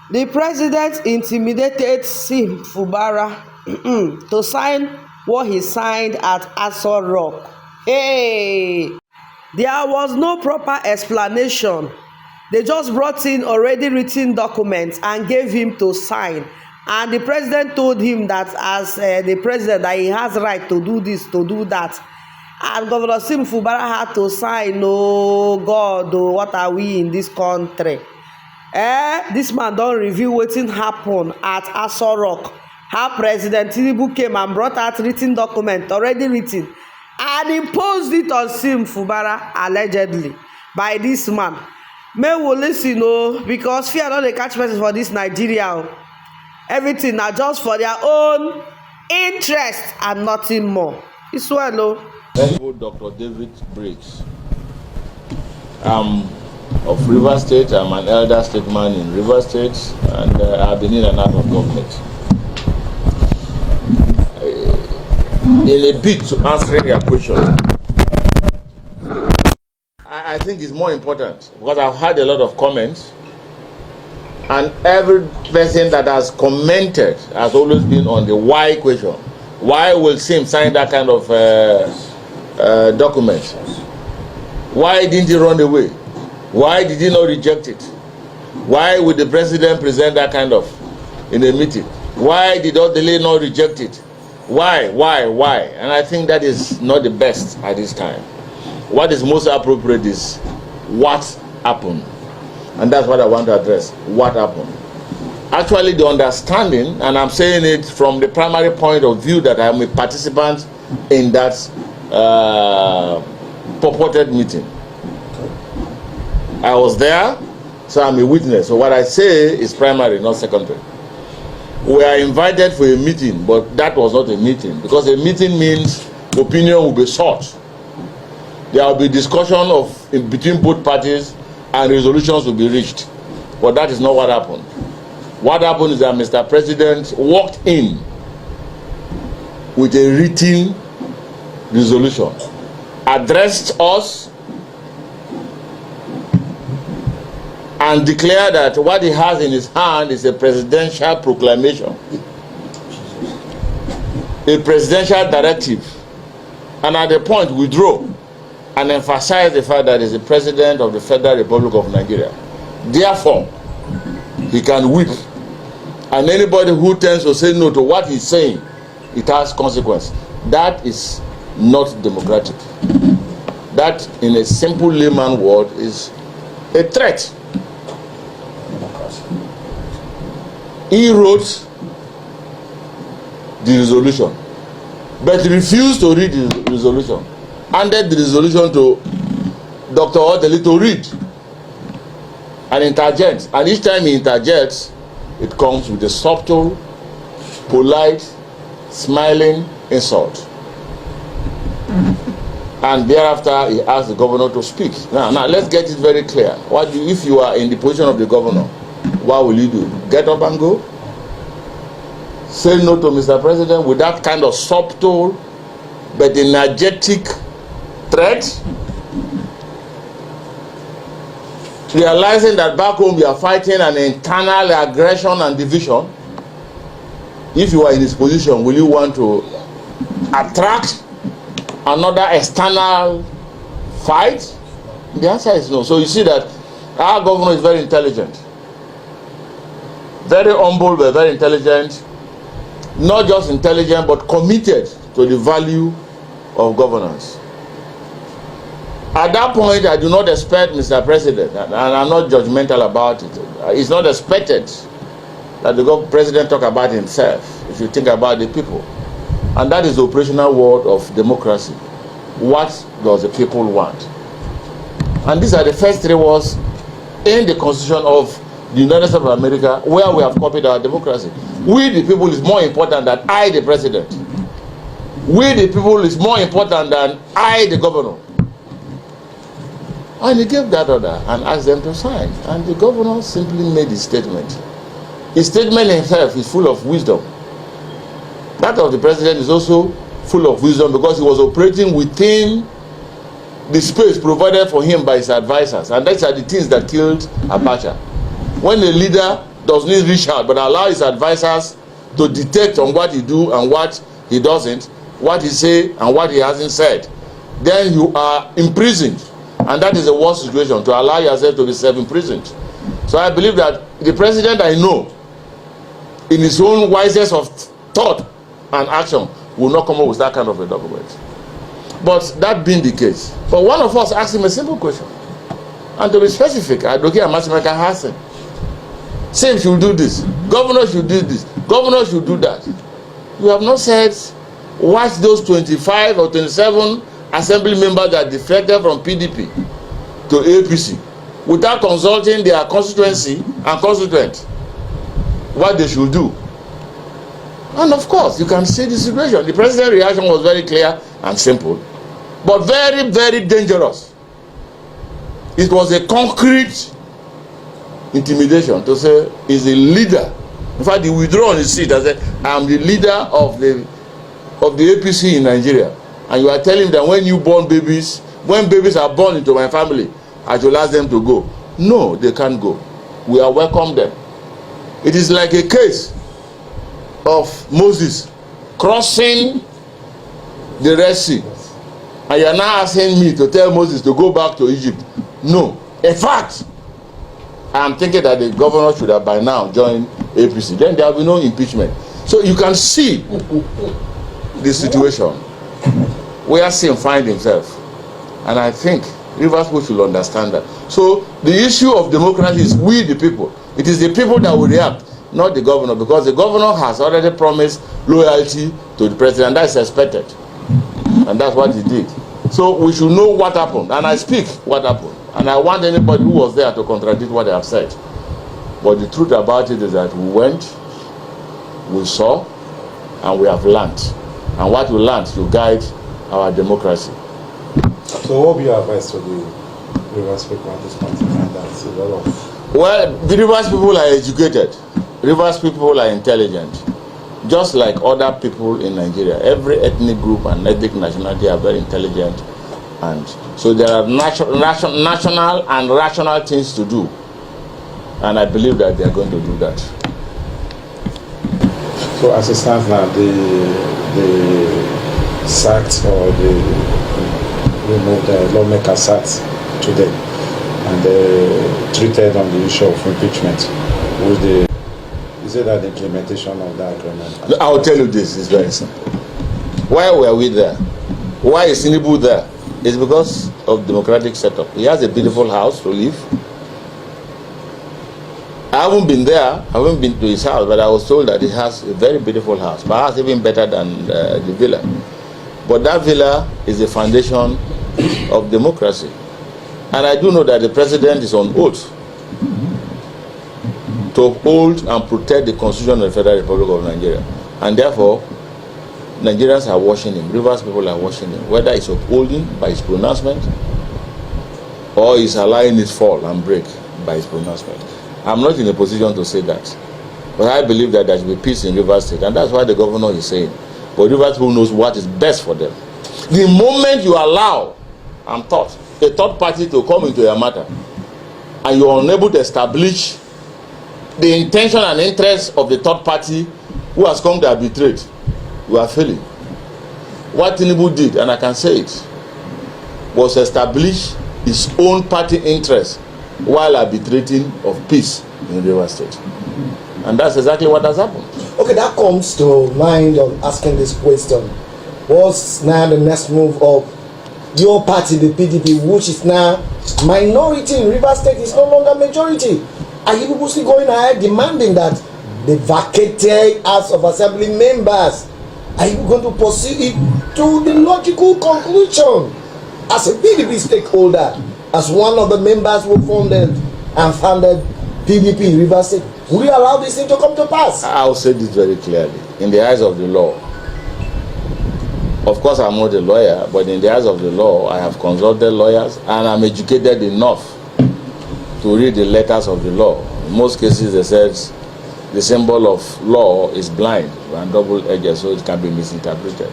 The president intimidated Sim Fubara to sign what he signed at Aso Rock. Hey! There was no proper explanation. They just brought in already written documents and gave him to sign. And the president told him that as the president, that he has right to do this, to do that. And Governor Sim Fubara had to sign. Oh God, oh, what are we in this country? This man don reveal wetin happen at Aso Rock. How President Tinubu came and brought out written document already written and imposed it on Sim Fubara allegedly by this man. May we listen o, because fear no dey catch person for this Nigeria. Everything na just for their own interest and nothing more. It's well o. Dr. David Briggs. Of River State. I'm an elder statesman in River State, and I've been in and out of government. In a bit to answer your question, I think it's more important because I've had a lot of comments, and every person that has commented has always been on the why question. Why will Sim sign that kind of document? Why didn't he run away? Why did he not reject it? Why would the president present that kind of in a meeting? Why did Odele not reject it? Why? And I think that is not the best at this time. What is most appropriate is what happened. And that's what I want to address. What happened? Actually, the understanding, and I'm saying it from the primary point of view that I'm a participant in that purported meeting. I was there, so I'm a witness. So what I say is primary, not secondary. We are invited for a meeting, but that was not a meeting, because a meeting means opinion will be sought. There will be discussion between both parties, and resolutions will be reached. But that is not what happened. What happened is that Mr. President walked in with a written resolution, addressed us, and declare that what he has in his hand is a presidential proclamation, a presidential directive, and at the point withdraw and emphasize the fact that he is the president of the Federal Republic of Nigeria. Therefore, he can whip, and anybody who tends to say no to what he's saying, it has consequence. That is not democratic. That, in a simple layman word, is a threat. He wrote the resolution, but refused to read the resolution. Handed the resolution to Dr. Odele to read and interject. And each time he interjects, it comes with a subtle, polite, smiling insult. And thereafter, he asked the governor to speak. Now let's get it very clear. If you are in the position of the governor, what will you do? Get up and go? Say no to Mr. President with that kind of subtle but energetic threat? Realizing that back home you are fighting an internal aggression and division. If you are in this position, will you want to attract another external fight? The answer is no. So you see that our governor is very intelligent. Very humble, but very intelligent. Not just intelligent, but committed to the value of governance. At that point, I do not expect, Mr. President, and I'm not judgmental about it, it's not expected that the president talk about himself, if you think about the people. And that is the operational word of democracy. What does the people want? And these are the first three words in the Constitution of the United States of America, where we have copied our democracy. We the people is more important than I the president. We the people is more important than I the governor. And he gave that order and asked them to sign. And the governor simply made his statement. His statement himself is full of wisdom. That of the president is also full of wisdom, because he was operating within the space provided for him by his advisors. And those are the things that killed Abacha. When a leader does not reach out, but allow his advisors to detect on what he do and what he doesn't, what he say and what he hasn't said, then you are imprisoned, and that is the worst situation, to allow yourself to be self-imprisoned. So I believe that the president I know, in his own wisest of thought and action, will not come up with that kind of a document. But that being the case, but one of us asked him a simple question, and to be specific, Advocate Amasimeka Hassan, Sim should do this, governor should do this, governor should do that. You have not said, watch those 25 or 27 assembly members that defected from PDP to APC without consulting their constituency and constituent what they should do. And of course, you can see the situation. The president's reaction was very clear and simple, but very, very dangerous. It was a concrete intimidation to say he's a leader. In fact, he withdrew on his seat and said, I am the leader of the APC in Nigeria. And you are telling that when babies are born into my family, I should ask them to go. No, they can't go. We are welcome them. It is like a case of Moses crossing the Red Sea, and you are now asking me to tell Moses to go back to Egypt. No. In fact, I am thinking that the governor should have by now joined APC. Then there will be no impeachment. So you can see the situation where Sim finds himself, and I think Rivers people should understand that. So the issue of democracy is we the people. It is the people that will react, not the governor, because the governor has already promised loyalty to the president. That is expected, and that's what he did. So we should know what happened, and I speak what happened, and I want anybody who was there to contradict what they have said. But the truth about it is that we went, we saw, and we have learned, and what we learned will guide our democracy. So what would be your advice to the Rivers people at this point in time? That's a lot of... Well, the Rivers people are educated. Rivers people are intelligent. Just like other people in Nigeria, every ethnic group and ethnic nationality are very intelligent. And so there are national and rational things to do. And I believe that they are going to do that. So as it stands now, the sacked or the removed lawmaker sacked today and treated on the issue of impeachment. Is it that the implementation of that agreement? I will tell you this, it's very simple. Why were we there? Why is Tinubu there? It's because of democratic setup. He has a beautiful house to live. I haven't been there, I haven't been to his house, but I was told that he has a very beautiful house, perhaps even better than the villa. But that villa is the foundation of democracy. And I do know that the president is on oath to uphold and protect the Constitution of the Federal Republic of Nigeria. And therefore, Nigerians are watching him, Rivers people are watching him, whether it's upholding by his pronouncement or he's allowing it fall and break by his pronouncement. I'm not in a position to say that. But I believe that there should be peace in Rivers State, and that's why the governor is saying. But Rivers people knows what is best for them. The moment you allow, a third party to come into your matter, and you are unable to establish the intention and interest of the third party who has come to arbitrate, you are failing. What Tinubu did, and I can say it, was establish his own party interest while arbitrating of peace in Rivers State. And that's exactly what has happened. Okay, that comes to mind of asking this question. What's now the next move of your party, the PDP, which is now minority in Rivers State, is no longer majority? Are you people still going ahead demanding that the vacated House of Assembly members, are you going to pursue it to the logical conclusion as a PDP stakeholder, as one of the members who founded and founded PDP in Rivers State? Will you allow this thing to come to pass? I'll say this very clearly. In the eyes of the law, of course I'm not a lawyer, but in the eyes of the law, I have consulted lawyers and I'm educated enough to read the letters of the law. In most cases, they said the symbol of law is blind and double-edged, so it can be misinterpreted.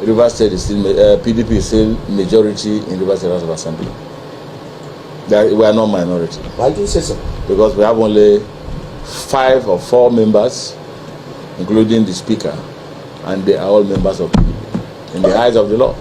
Rivers State is still, PDP is still majority in Rivers State House of Assembly. We are not minority. Why do you say so? Because we have only 5 or 4 members, including the speaker, and they are all members of PDP in the eyes of the law.